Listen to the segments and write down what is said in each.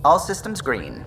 All systems green.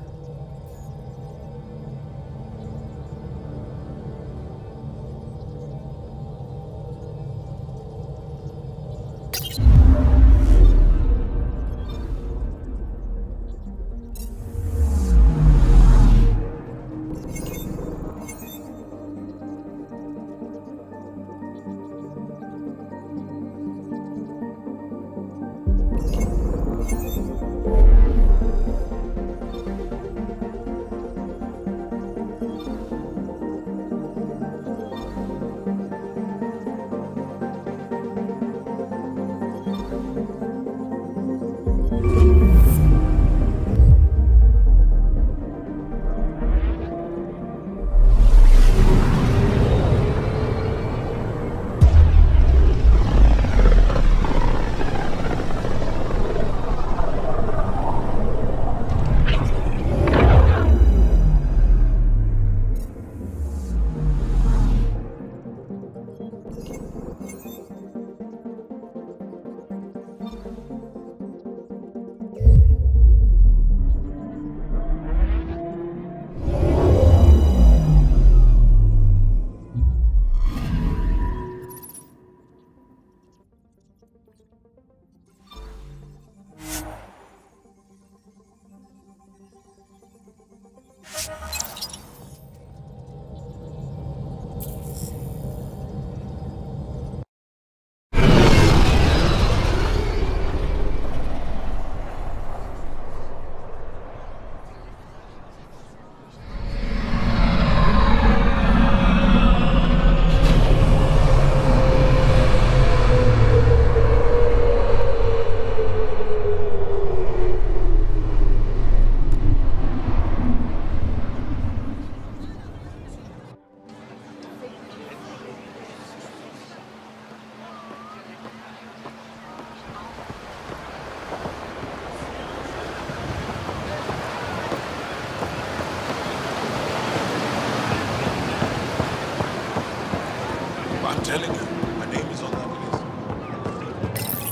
telling you, my name is on that list.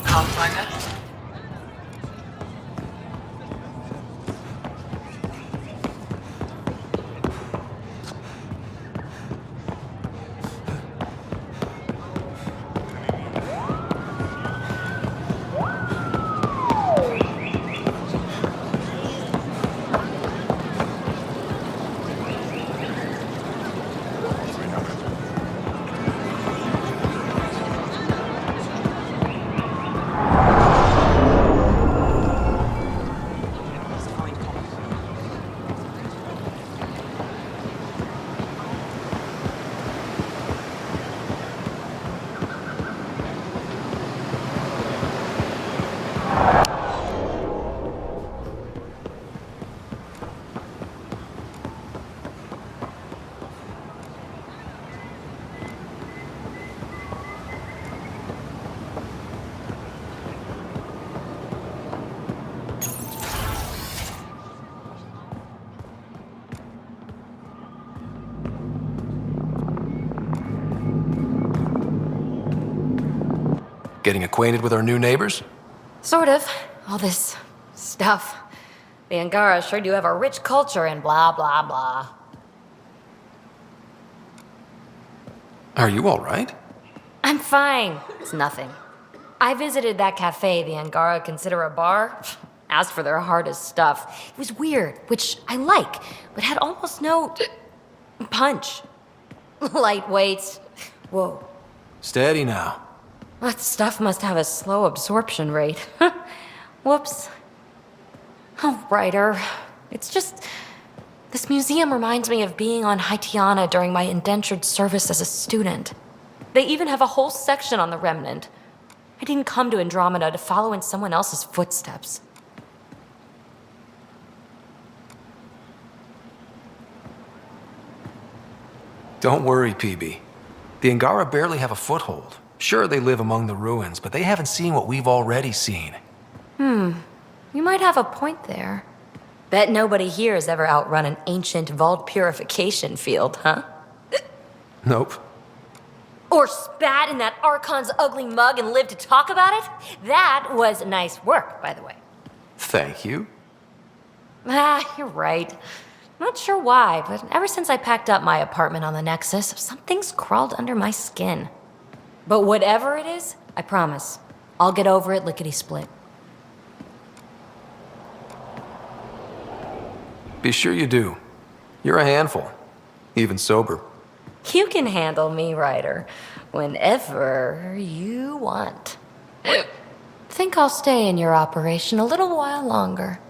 Can't find it. Getting acquainted with our new neighbors? Sort of. All this stuff. The Angara sure do have a rich culture and blah, blah, blah. Are you all right? I'm fine. It's nothing. I visited that cafe the Angara consider a bar. Asked for their hardest stuff. It was weird, which I like, but had almost no punch. Lightweight. Whoa. Steady now. That stuff must have a slow absorption rate. Whoops. Oh, writer. It's just... This museum reminds me of being on Haitiana during my indentured service as a student. They even have a whole section on the remnant. I didn't come to Andromeda to follow in someone else's footsteps. Don't worry, PB. The Angara barely have a foothold. Sure, they live among the ruins, but they haven't seen what we've already seen. You might have a point there. Bet nobody here has ever outrun an ancient vault purification field, huh? Nope. Or spat in that Archon's ugly mug and lived to talk about it? That was nice work, by the way. Thank you. You're right. Not sure why, but ever since I packed up my apartment on the Nexus, something's crawled under my skin. But whatever it is, I promise, I'll get over it lickety-split. Be sure you do. You're a handful, even sober. You can handle me, Ryder, whenever you want. Think I'll stay in your operation a little while longer.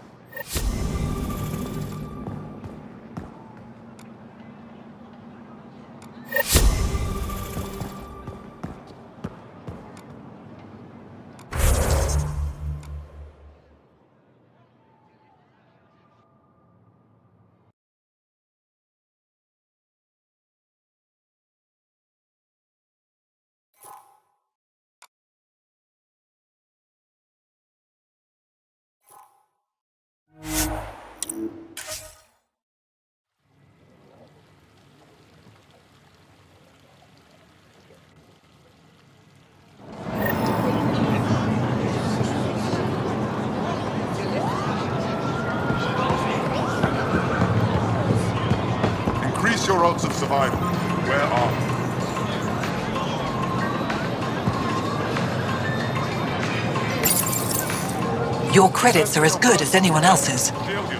Increase your odds of survival. Where are you? Your credits are as good as anyone else's.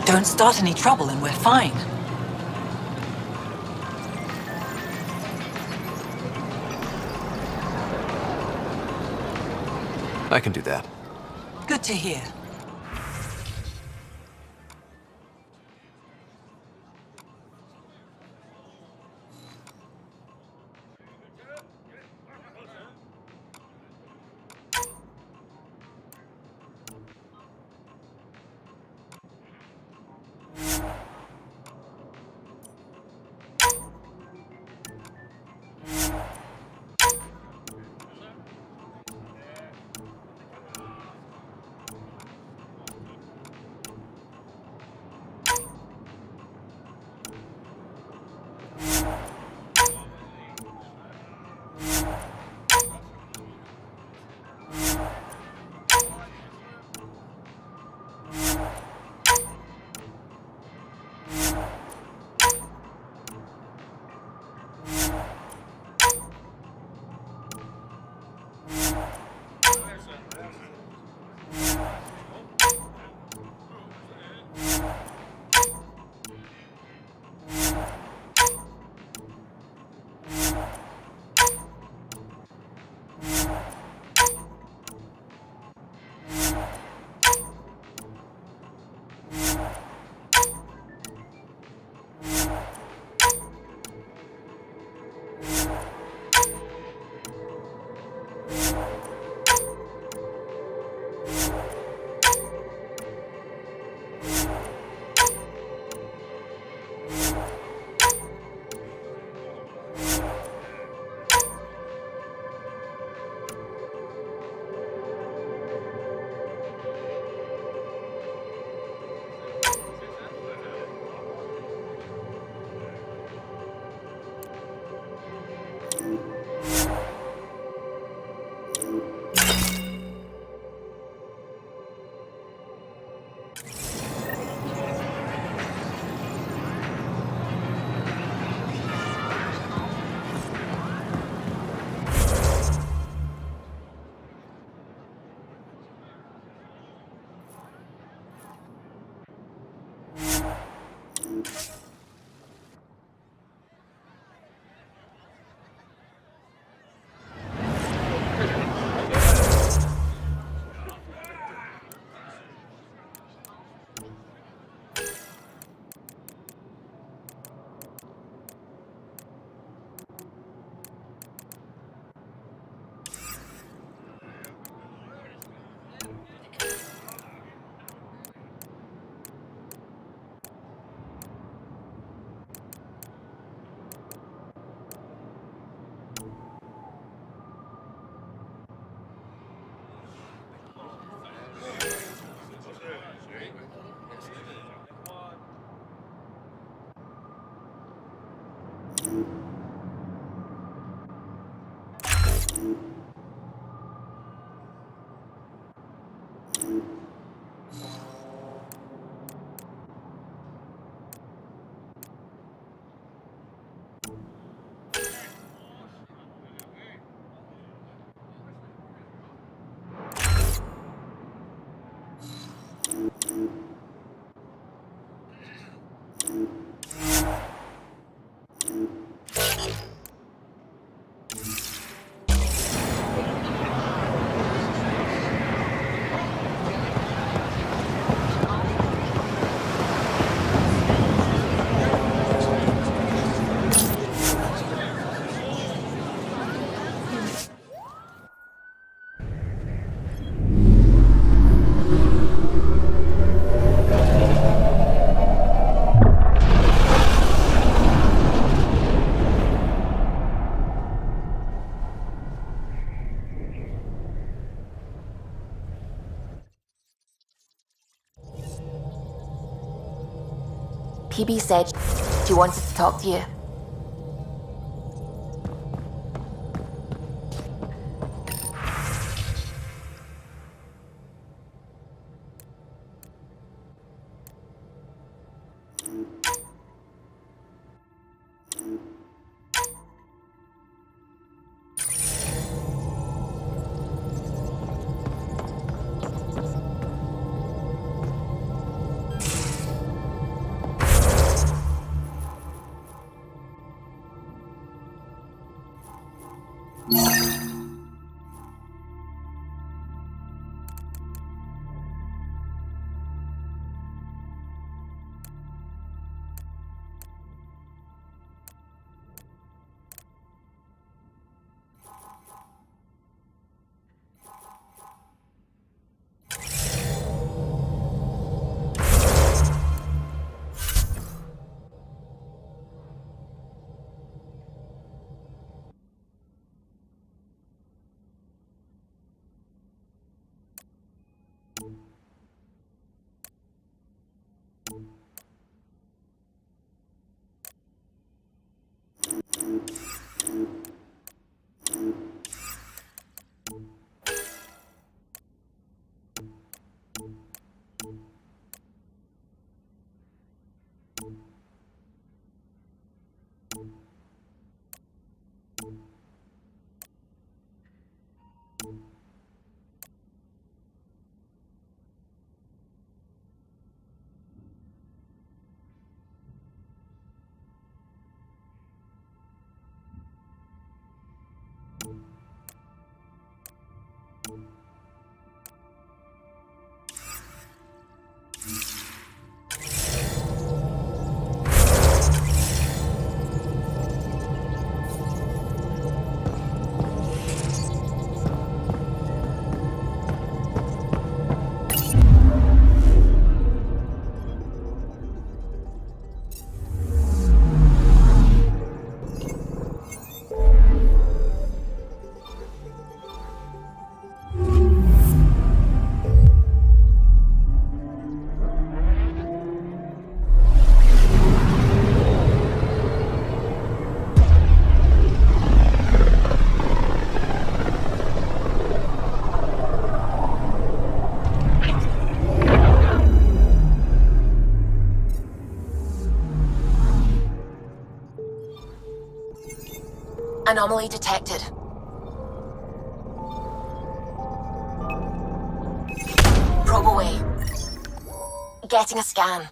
Don't start any trouble and we're fine. I can do that. Good to hear. PB said she wanted to talk to you. Anomaly detected. Probe away. Getting a scan.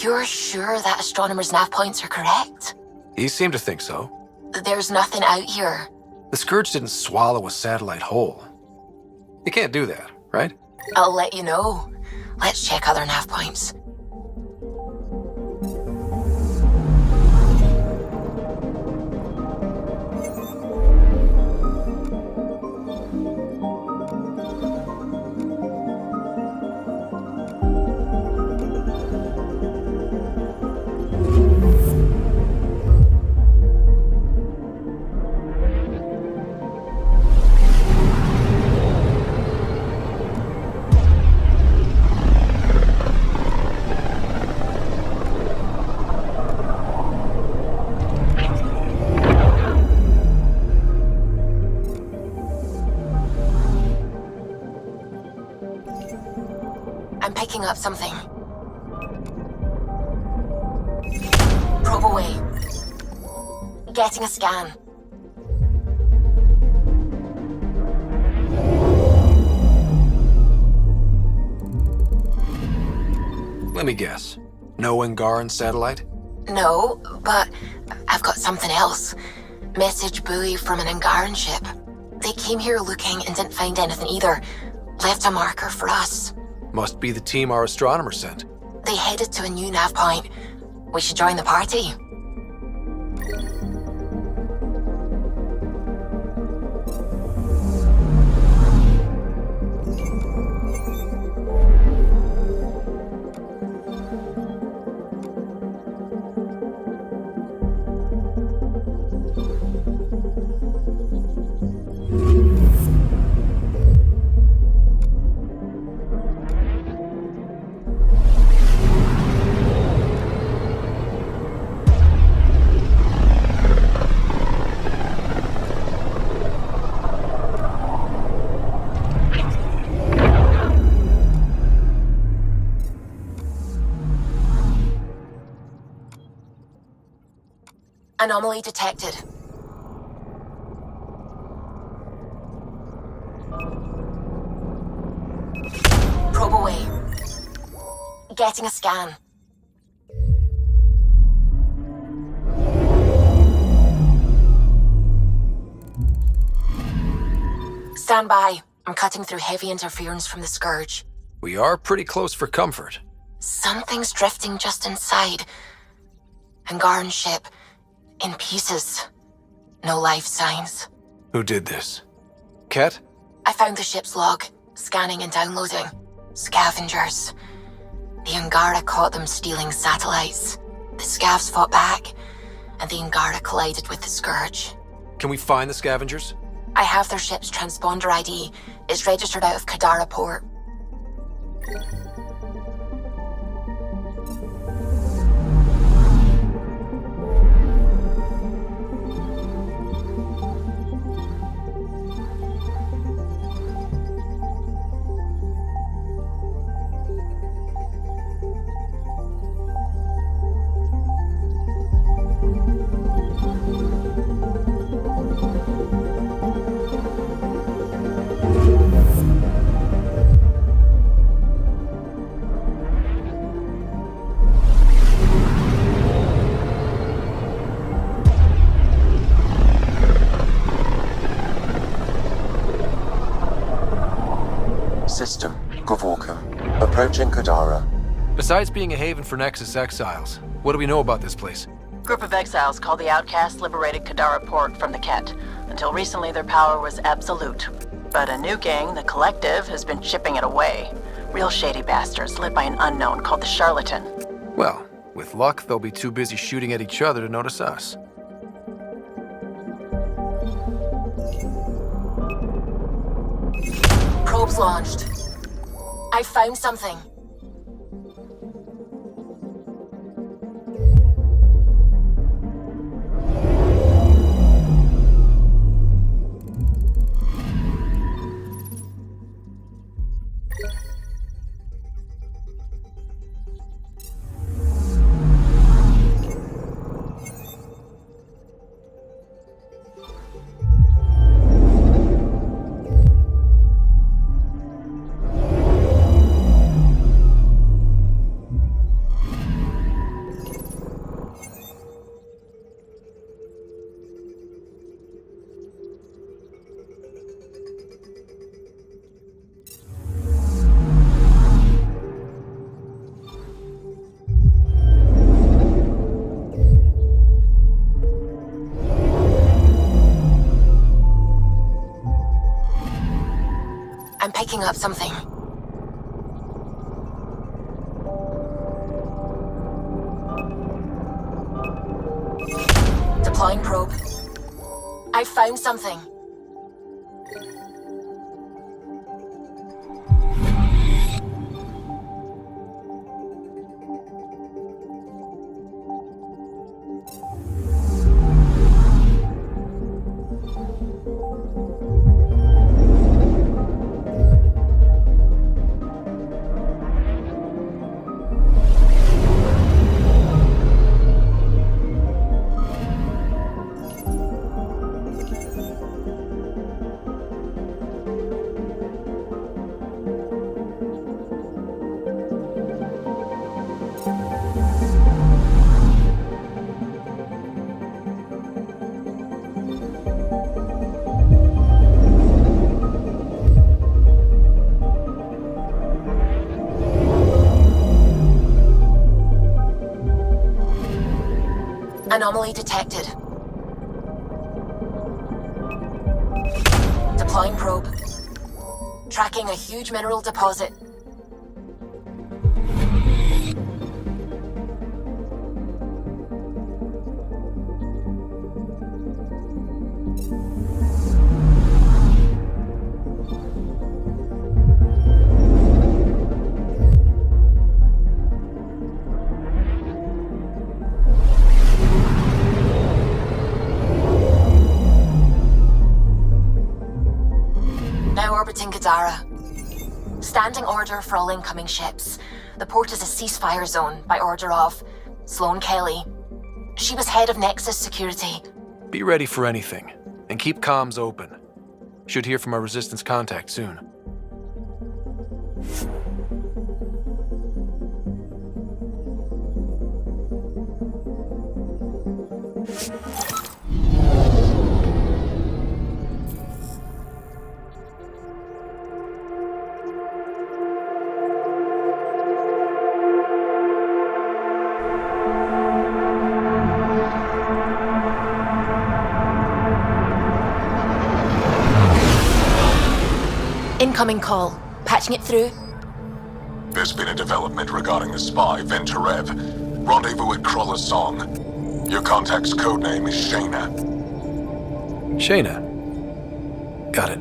You're sure that astronomer's nav points are correct? He seemed to think so. There's nothing out here. The Scourge didn't swallow a satellite whole. You can't do that, right? I'll let you know. Let's check other nav points. I'm picking up something. Probe away. Getting a scan. Let me guess. No Angaran satellite? No, but I've got something else. Message buoy from an Angaran ship. They came here looking and didn't find anything either. Left a marker for us. Must be the team our astronomer sent. They headed to a new nav point. We should join the party. Anomaly detected. Probe away. Getting a scan. Stand by. I'm cutting through heavy interference from the Scourge. We are pretty close for comfort. Something's drifting just inside. Angaran ship. In pieces. No life signs. Who did this? Ket? I found the ship's log. Scanning and downloading. Scavengers. The Angara caught them stealing satellites. The Scavs fought back, and the Angara collided with the Scourge. Can we find the scavengers? I have their ship's transponder ID. It's registered out of Kadara port. System, Gavorka. Approaching Kadara. Besides being a haven for Nexus exiles, what do we know about this place? Group of exiles called the Outcasts liberated Kadara port from the Ket. Until recently, their power was absolute. But a new gang, the Collective, has been chipping it away. Real shady bastards led by an unknown called the Charlatan. Well, with luck, they'll be too busy shooting at each other to notice us. Probes launched. I found something. I'm picking up something. Deploying probe. I found something. Anomaly detected. Deploying probe. Tracking a huge mineral deposit. Orbiting Kadara. Standing order for all incoming ships. The port is a ceasefire zone by order of Sloane Kelly. She she was head of Nexus security. Be ready for anything, and keep comms open. Should hear from our Resistance contact soon. Incoming call. Patching it through. There's been a development regarding the spy, Venturev. Rendezvous at Kroller's Song. Your contact's codename is Shayna. Shayna. Got it.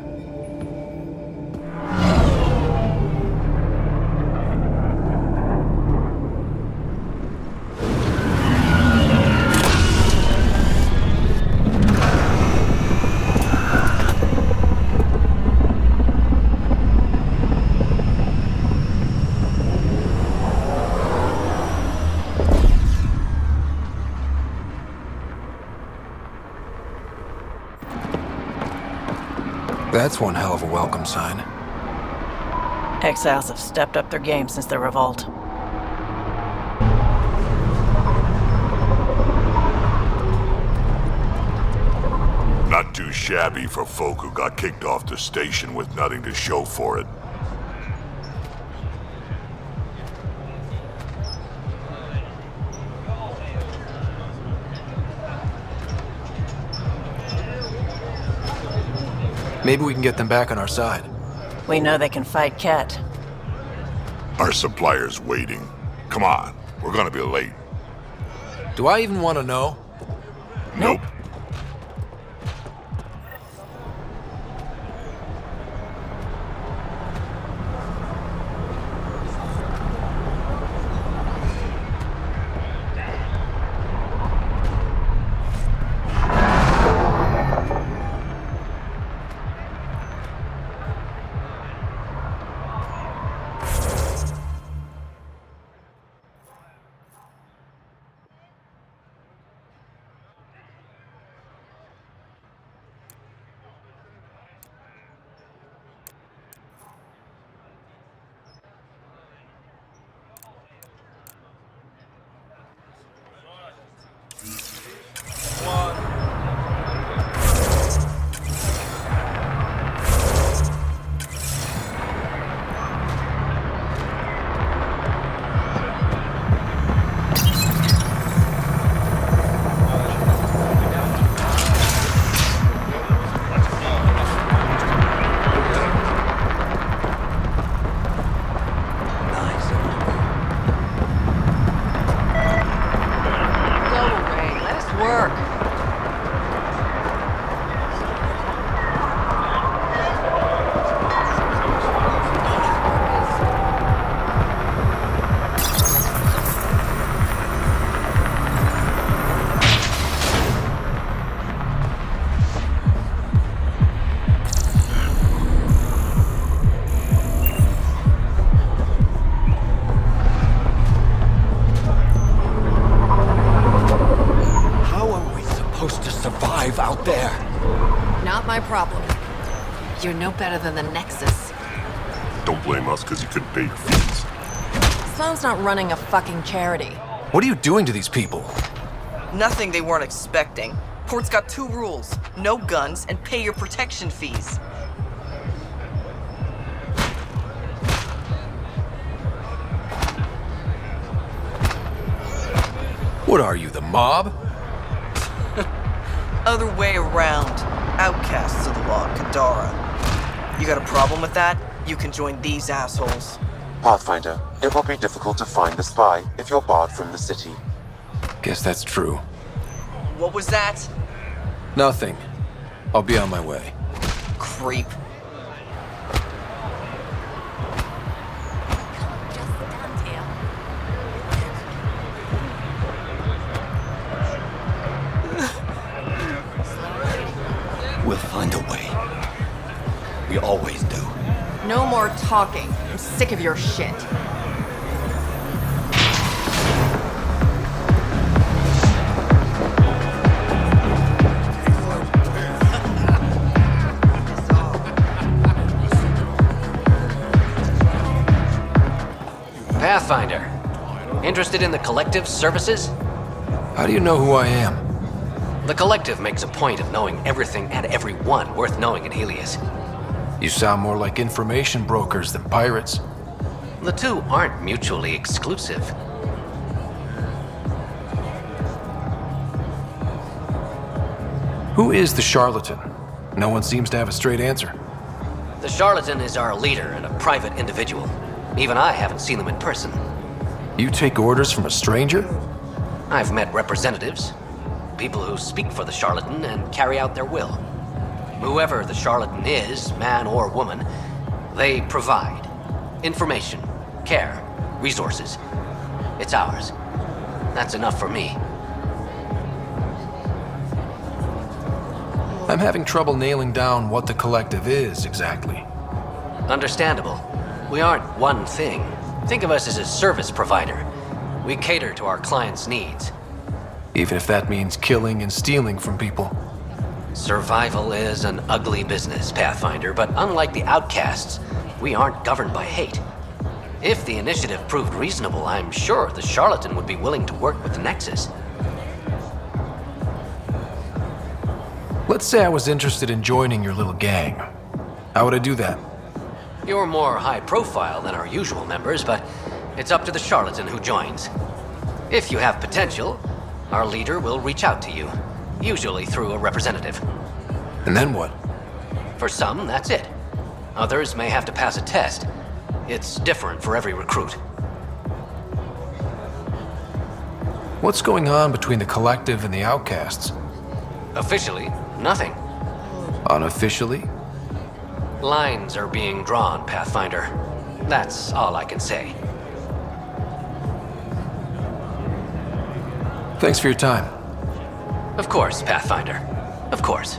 That's one hell of a welcome sign. Exiles have stepped up their game since their revolt. Not too shabby for folk who got kicked off the station with nothing to show for it. Maybe we can get them back on our side. We know they can fight Ket. Our supplier's waiting. Come on, we're gonna be late. Do I even want to know? Nope. Out there. Not my problem. You're no better than the Nexus. Don't blame us because you couldn't pay your fees. Sloan's not running a fucking charity. What are you doing to these people? Nothing they weren't expecting. Port's got 2 rules. No guns and pay your protection fees. What are you, the mob? Other way around. Outcasts of the law, Kadara. You got a problem with that? You can join these assholes. Pathfinder, it will be difficult to find the spy if you're barred from the city. Guess that's true. What was that? Nothing. I'll be on my way. Creep. We'll find a way. We always do. No more talking. I'm sick of your shit. Pathfinder. Interested in the Collective's services? How do you know who I am? The Collective makes a point of knowing everything and everyone worth knowing in Helios. You sound more like information brokers than pirates. The two aren't mutually exclusive. Who is the charlatan? No one seems to have a straight answer. The charlatan is our leader and a private individual. Even I haven't seen them in person. You take orders from a stranger? I've met representatives, people who speak for the charlatan and carry out their will. Whoever the charlatan is, man or woman, they provide information, care, resources. It's ours. That's enough for me. I'm having trouble nailing down what the Collective is exactly. Understandable. We aren't one thing. Think of us as a service provider. We cater to our clients' needs. Even if that means killing and stealing from people. Survival is an ugly business, Pathfinder, but unlike the outcasts, we aren't governed by hate. If the initiative proved reasonable, I'm sure the charlatan would be willing to work with the Nexus. Let's say I was interested in joining your little gang. How would I do that? You're more high profile than our usual members, but it's up to the charlatan who joins. If you have potential, our leader will reach out to you, usually through a representative. And then what? For some, that's it. Others may have to pass a test. It's different for every recruit. What's going on between the Collective and the outcasts? Officially, nothing. Unofficially? Lines are being drawn, Pathfinder. That's all I can say. Thanks for your time. Of course, Pathfinder. Of course.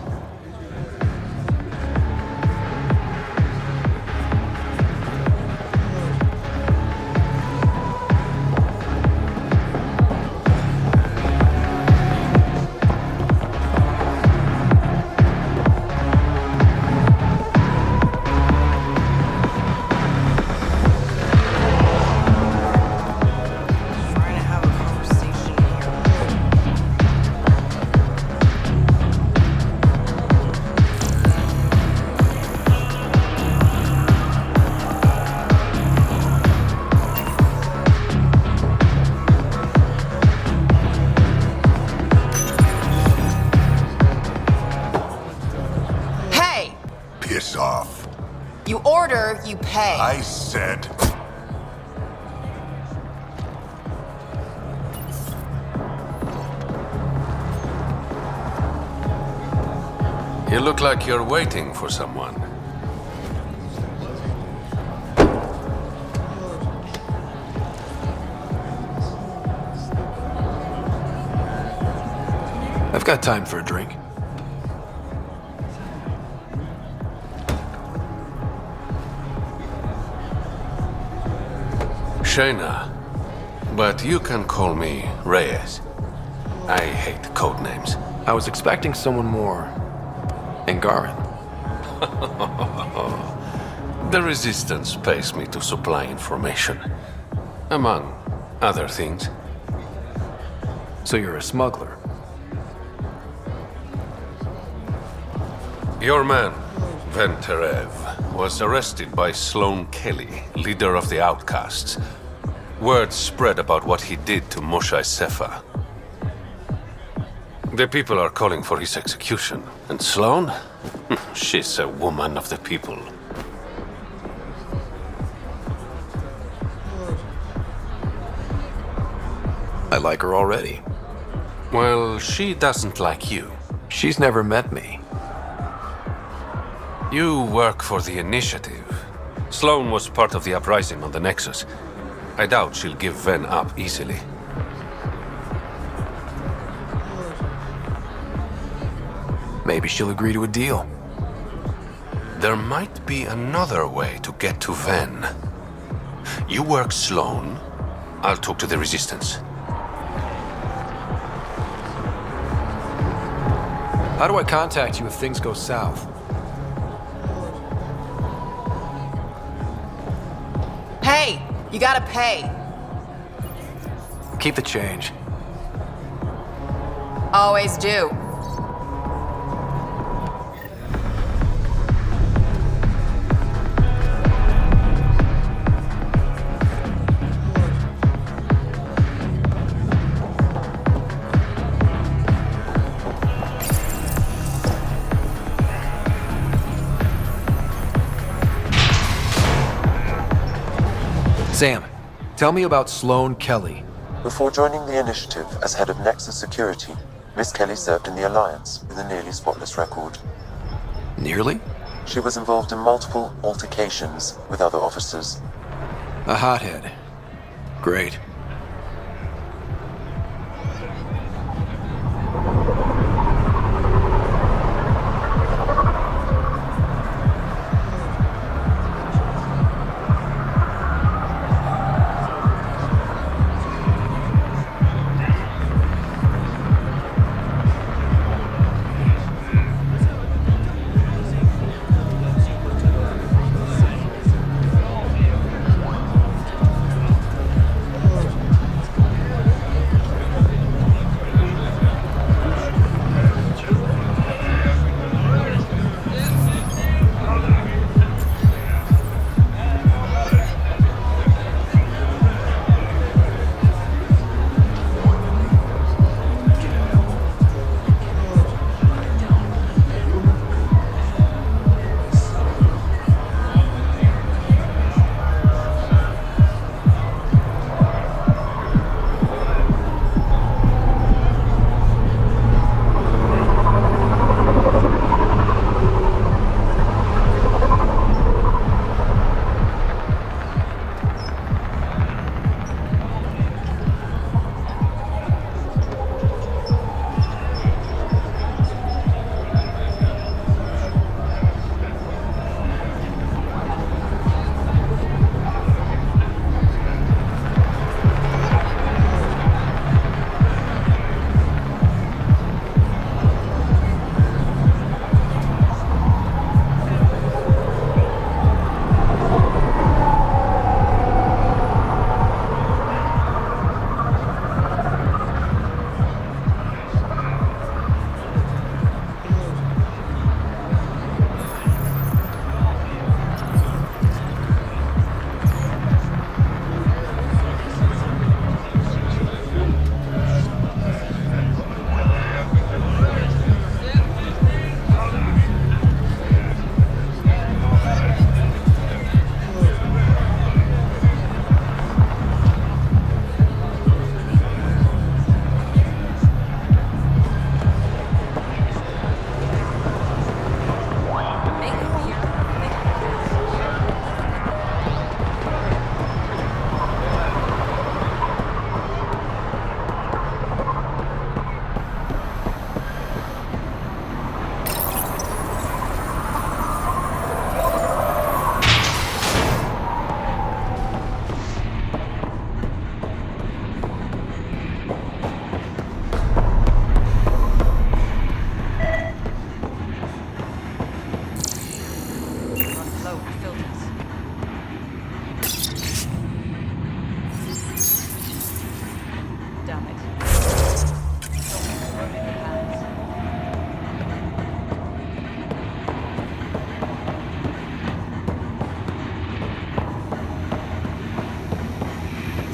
You pay. I said... You look like you're waiting for someone. I've got time for a drink. Shayna, but you can call me Reyes. I hate code names. I was expecting someone more Angaran. The Resistance pays me to supply information, among other things. So you're a smuggler? Your man, Venterev, was arrested by Sloan Kelly, leader of the Outcasts. Word spread about what he did to Moshe Sefa. The people are calling for his execution. And Sloan? She's a woman of the people. I like her already. Well, she doesn't like you. She's never met me. You work for the Initiative. Sloan was part of the uprising on the Nexus. I doubt she'll give Ven up easily. Maybe she'll agree to a deal. There might be another way to get to Ven. You work Sloan, I'll talk to the Resistance. How do I contact you if things go south? Hey, You gotta pay. Keep the change. Always do. Sam, tell me about Sloane Kelly. Before joining the initiative as head of Nexus Security, Miss Kelly served in the Alliance with a nearly spotless record. Nearly? She was involved in multiple altercations with other officers. A hothead. Great.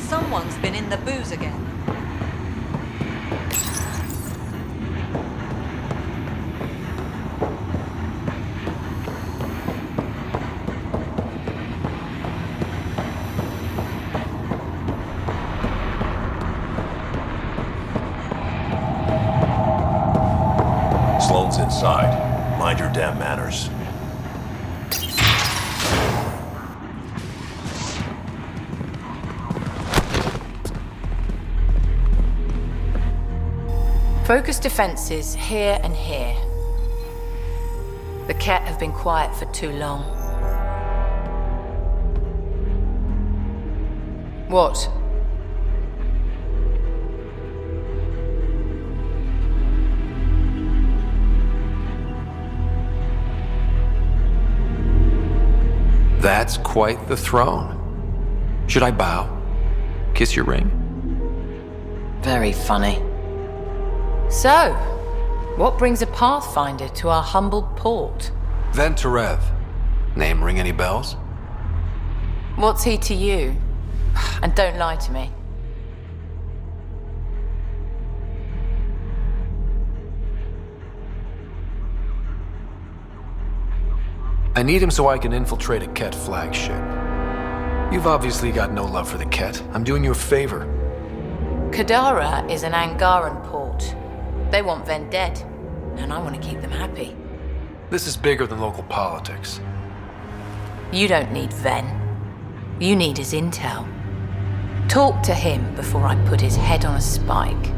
Someone's been in the booze again. Sloane's inside. Mind your damn manners. Focus defenses here and here. The Ket have been quiet for too long. What? That's quite the throne. Should I bow? Kiss your ring? Very funny. So, what brings a Pathfinder to our humble port? Venturev. Name ring any bells? What's he to you? And don't lie to me. I need him so I can infiltrate a Ket flagship. You've obviously got no love for the Ket. I'm doing you a favor. Kadara is an Angaran port. They want Ven dead, and I want to keep them happy. This is bigger than local politics. You don't need Ven. You need his intel. Talk to him before I put his head on a spike.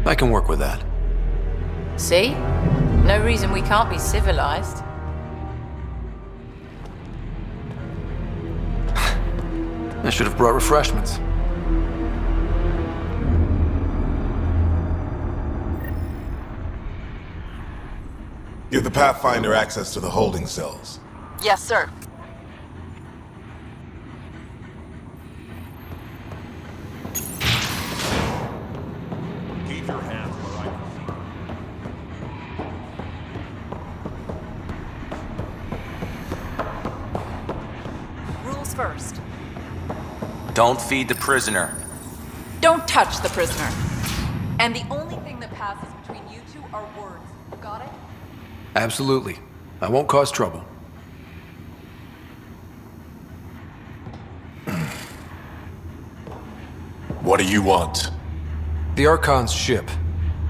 I can work with that. See? No reason we can't be civilized. I should have brought refreshments. Give the Pathfinder access to the holding cells. Yes, sir. Keep your hands where I can see. Rules first. Don't feed the prisoner. Don't touch the prisoner. And the only thing that passes between you two are words. Got it? Absolutely. I won't cause trouble. What do you want? The Archon's ship.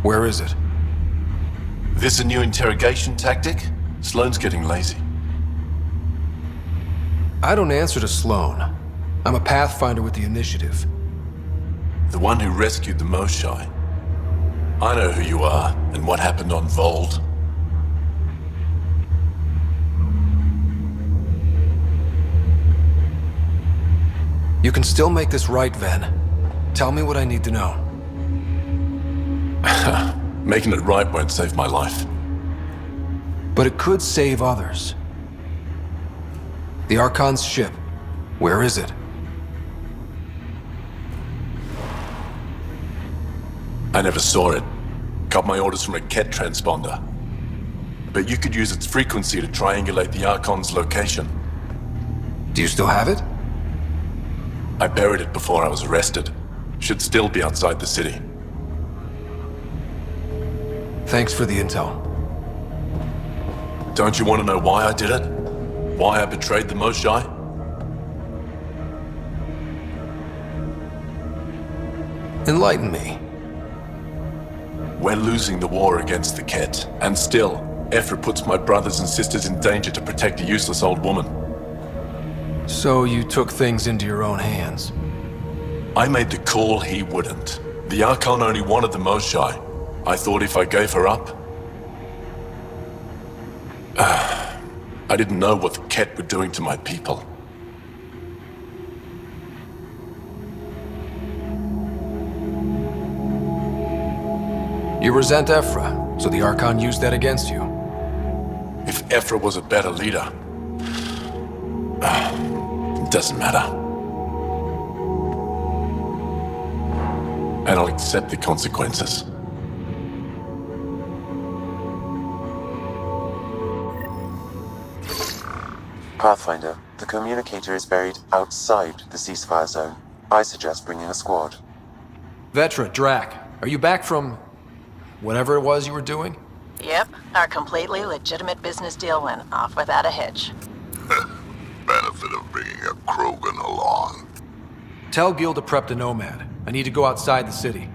Where is it? This a new interrogation tactic? Sloane's getting lazy. I don't answer to Sloane. I'm a Pathfinder with the initiative. The one who rescued the Moshai. I know who you are, and what happened on Vold. You can still make this right, Ven. Tell me what I need to know. Making it right won't save my life. But it could save others. The Archon's ship. Where is it? I never saw it. Got my orders from a Ket transponder. But you could use its frequency to triangulate the Archon's location. Do you still have it? I buried it before I was arrested. Should still be outside the city. Thanks for the intel. Don't you want to know why I did it? Why I betrayed the Moshai? Enlighten me. We're losing the war against the Ket, and still, Ephra puts my brothers and sisters in danger to protect a useless old woman. So you took things into your own hands? I made the call he wouldn't. The Archon only wanted the Moshai. I thought if I gave her up... I didn't know what the Ket were doing to my people. You resent Ephra, so the Archon used that against you. If Ephra was a better leader... it doesn't matter. And I'll accept the consequences. Pathfinder, the communicator is buried outside the ceasefire zone. I suggest bringing a squad. Vetra, Drac, are you back from... whatever it was you were doing? Yep, our completely legitimate business deal went off without a hitch. Benefit of bringing a Krogan along. Tell Gil to prep the Nomad. I need to go outside the city.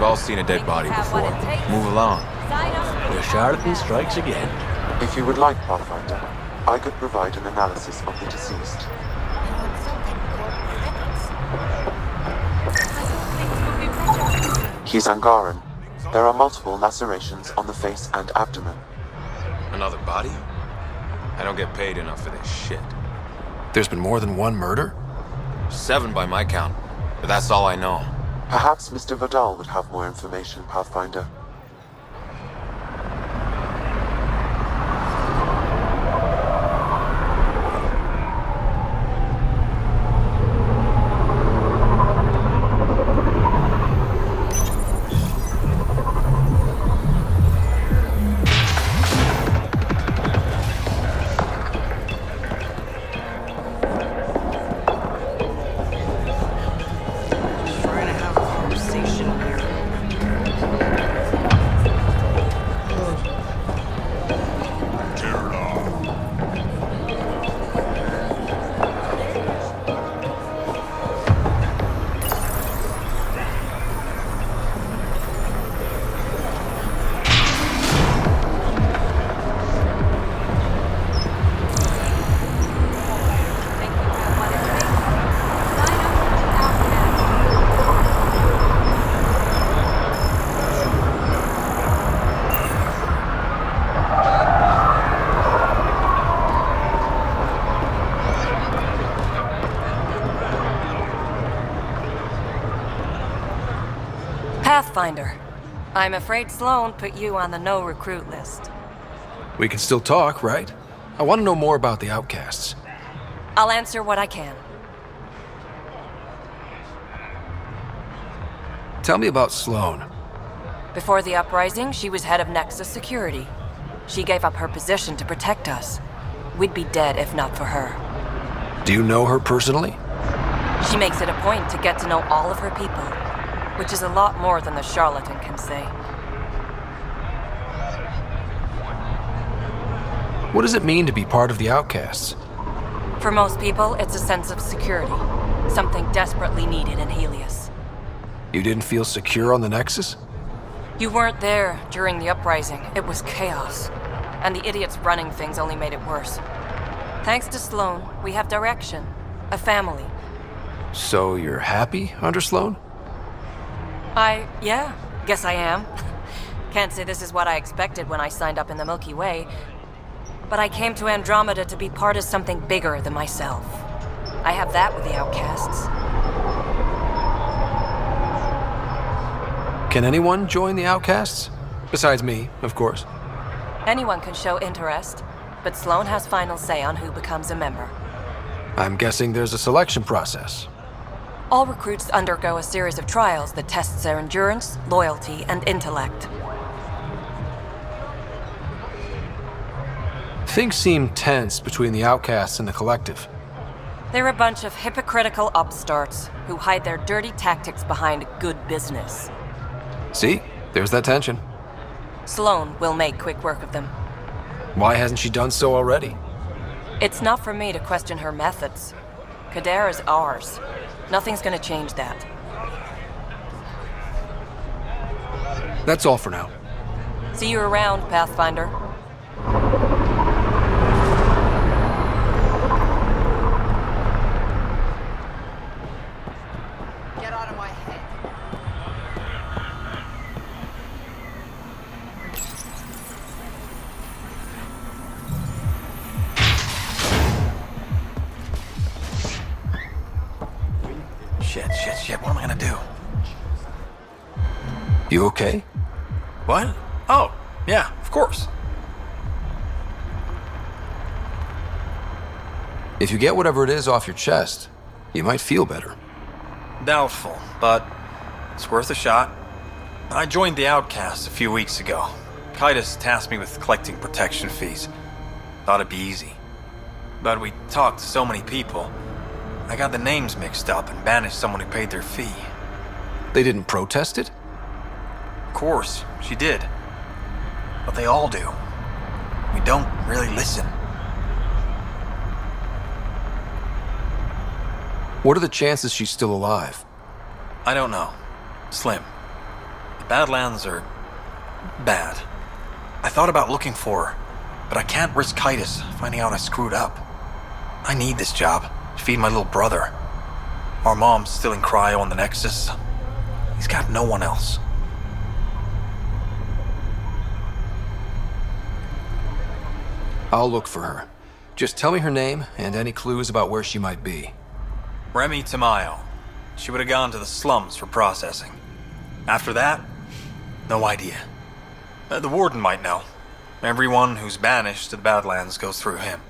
all seen a dead body before. Move along. The charlatan strikes again. If you would like, Pathfinder, I could provide an analysis of the deceased. He's Angaran. There are multiple lacerations on the face and abdomen. Another body? I don't get paid enough for this shit. There's been more than one murder? 7 by my count, but that's all I know. Perhaps Mr. Vidal would have more information, Pathfinder. Pathfinder. I'm afraid Sloan put you on the no-recruit list. We can still talk, right? I want to know more about the outcasts. I'll answer what I can. Tell me about Sloan. Before the uprising, she was head of Nexus Security. She gave up her position to protect us. We'd be dead if not for her. Do you know her personally? She makes it a point to get to know all of her people, which is a lot more than the charlatan can say. What does it mean to be part of the outcasts? For most people, it's a sense of security, something desperately needed in Helios. You didn't feel secure on the Nexus? You weren't there during the uprising. It was chaos. And the idiots running things only made it worse. Thanks to Sloan, we have direction. A family. So you're happy under Sloan? Yeah, guess I am. Can't say this is what I expected when I signed up in the Milky Way. But I came to Andromeda to be part of something bigger than myself. I have that with the outcasts. Can anyone join the outcasts? Besides me, of course. Anyone can show interest, but Sloan has final say on who becomes a member. I'm guessing there's a selection process. All recruits undergo a series of trials that tests their endurance, loyalty, and intellect. Things seem tense between the outcasts and the collective. They're a bunch of hypocritical upstarts who hide their dirty tactics behind good business. See? There's that tension. Sloan will make quick work of them. Why hasn't she done so already? It's not for me to question her methods. Kadar is ours. Nothing's gonna change that. That's all for now. See you around, Pathfinder. Get out of my head. Shit, what am I gonna do? You okay? What? Oh, yeah, of course. If you get whatever it is off your chest, you might feel better. Doubtful, but it's worth a shot. I joined the Outcasts a few weeks ago. Kaitis tasked me with collecting protection fees. Thought it'd be easy. But we talked to so many people, I got the names mixed up and banished someone who paid their fee. They didn't protest it? Of course, she did. But they all do. We don't really listen. What are the chances she's still alive? I don't know. Slim. The Badlands are bad. I thought about looking for her, but I can't risk Titus finding out I screwed up. I need this job to feed my little brother. Our mom's still in cryo on the Nexus. He's got no one else. I'll look for her. Just tell me her name and any clues about where she might be. Remy Tamayo. She would have gone to the slums for processing. After that, no idea. The warden might know. Everyone who's banished to the Badlands goes through him.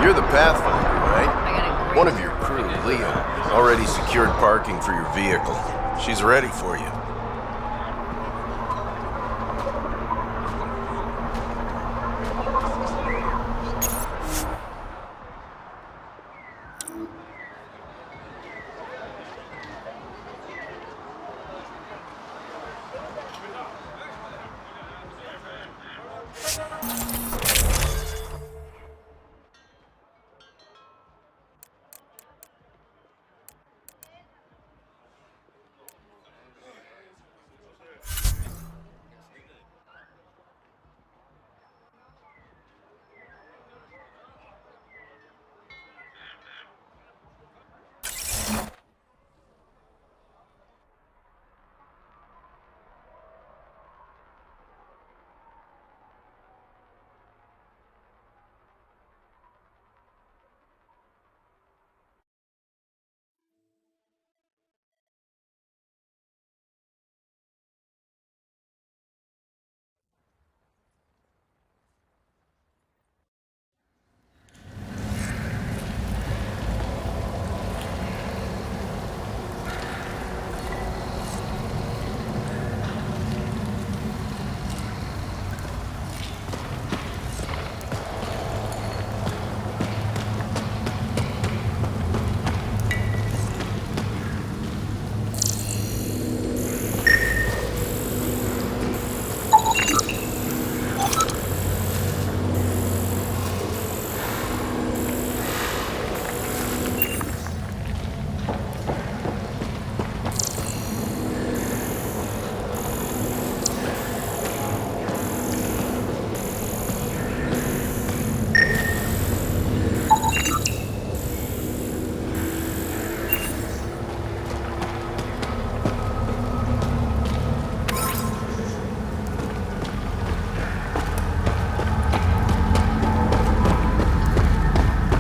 You're the Pathfinder, right? One of your crew, Leo, already secured parking for your vehicle. She's ready for you.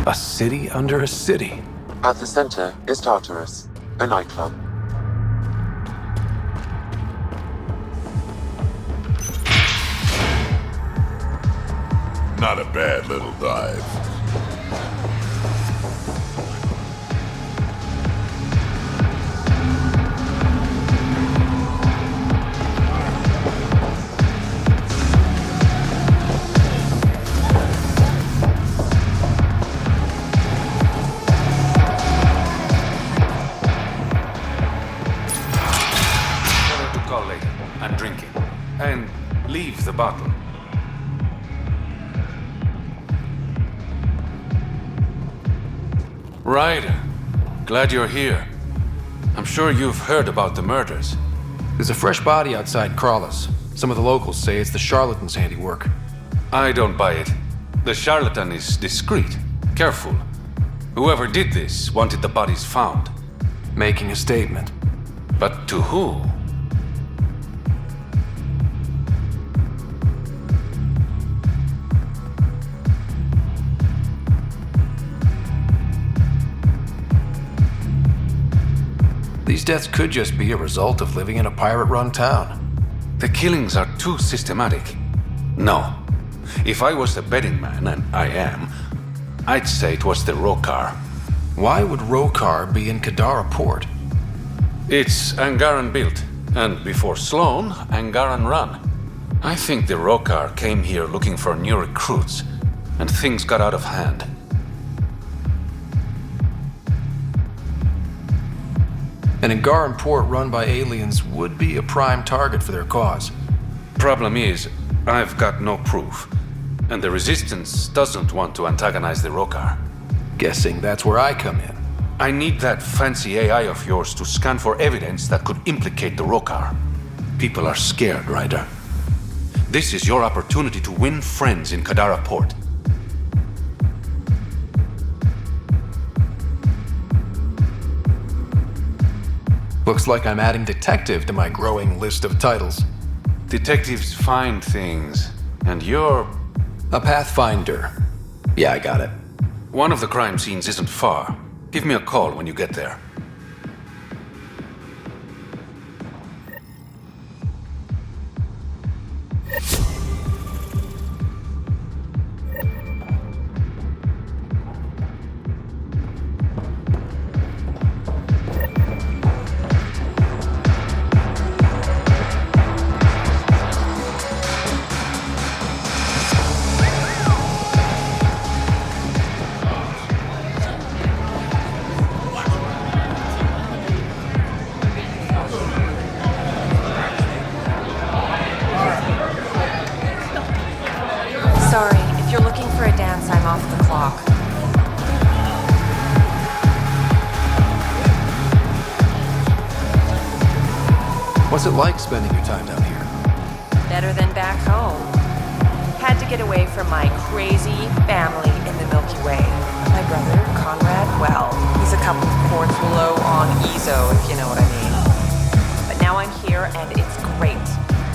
A city under a city. At the center is Tartarus, a nightclub. Not a bad little dive. And drinking. And leave the bottle. Ryder, glad you're here. I'm sure you've heard about the murders. There's a fresh body outside Crawlers. Some of the locals say it's the charlatan's handiwork. I don't buy it. The charlatan is discreet, careful. Whoever did this wanted the bodies found. Making a statement. But to who? These deaths could just be a result of living in a pirate-run town. The killings are too systematic. No. If I was the betting man, and I am, I'd say it was the Rokar. Why would Rokar be in Kadara port? It's Angaran built, and before Sloan, Angaran run. I think the Rokar came here looking for new recruits, and things got out of hand. An Angaran port run by aliens would be a prime target for their cause. Problem is, I've got no proof, and the Resistance doesn't want to antagonize the Rokar. Guessing that's where I come in. I need that fancy AI of yours to scan for evidence that could implicate the Rokar. People are scared, Ryder. This is your opportunity to win friends in Kadara port. Looks like I'm adding detective to my growing list of titles. Detectives find things, and you're... a pathfinder. Yeah, I got it. One of the crime scenes isn't far. Give me a call when you get there. Sorry, if you're looking for a dance, I'm off the clock. What's it like spending your time down here? Better than back home. Had to get away from my crazy family in the Milky Way. My brother, Conrad, well, he's a couple of ports low on EZO, if you know what I mean. But now I'm here, and it's great.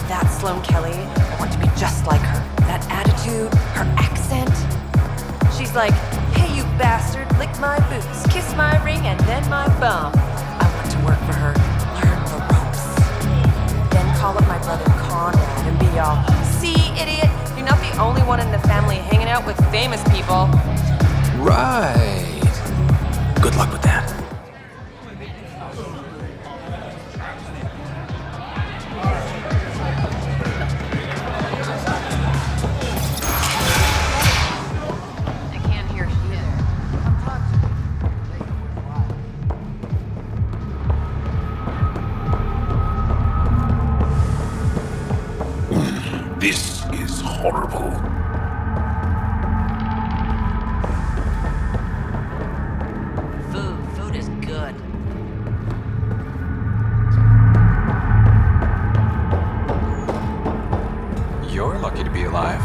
That Sloane Kelly, I want to be just like her. That attitude, her accent. She's like, hey, you bastard, lick my boots, kiss my ring, and then my bum. I want to work for her, learn the ropes. Then call up my brother Conrad and be all, see, idiot, you're not the only one in the family hanging out with famous people. Right. Good luck with that. This is horrible. Food is good. You're lucky to be alive.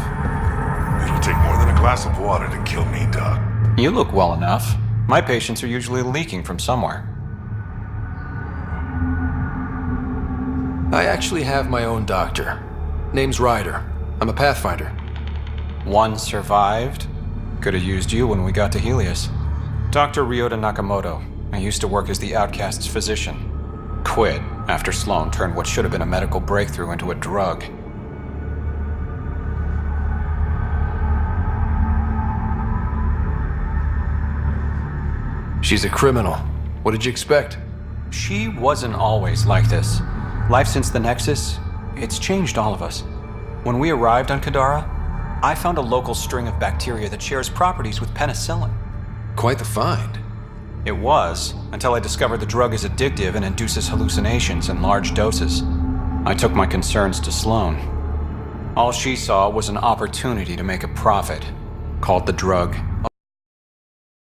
It'll take more than a glass of water to kill me, Doc. You look well enough. My patients are usually leaking from somewhere. I actually have my own doctor. Name's Ryder. I'm a pathfinder. One survived. Could have used you when we got to Helios. Dr. Ryota Nakamoto. I used to work as the Outcast's physician. Quit after Sloane turned what should have been a medical breakthrough into a drug. She's a criminal. What did you expect? She wasn't always like this. Life since the Nexus, it's changed all of us. When we arrived on Kadara, I found a local string of bacteria that shares properties with penicillin. Quite the find. It was, until I discovered the drug is addictive and induces hallucinations in large doses. I took my concerns to Sloane. All she saw was an opportunity to make a profit, called the drug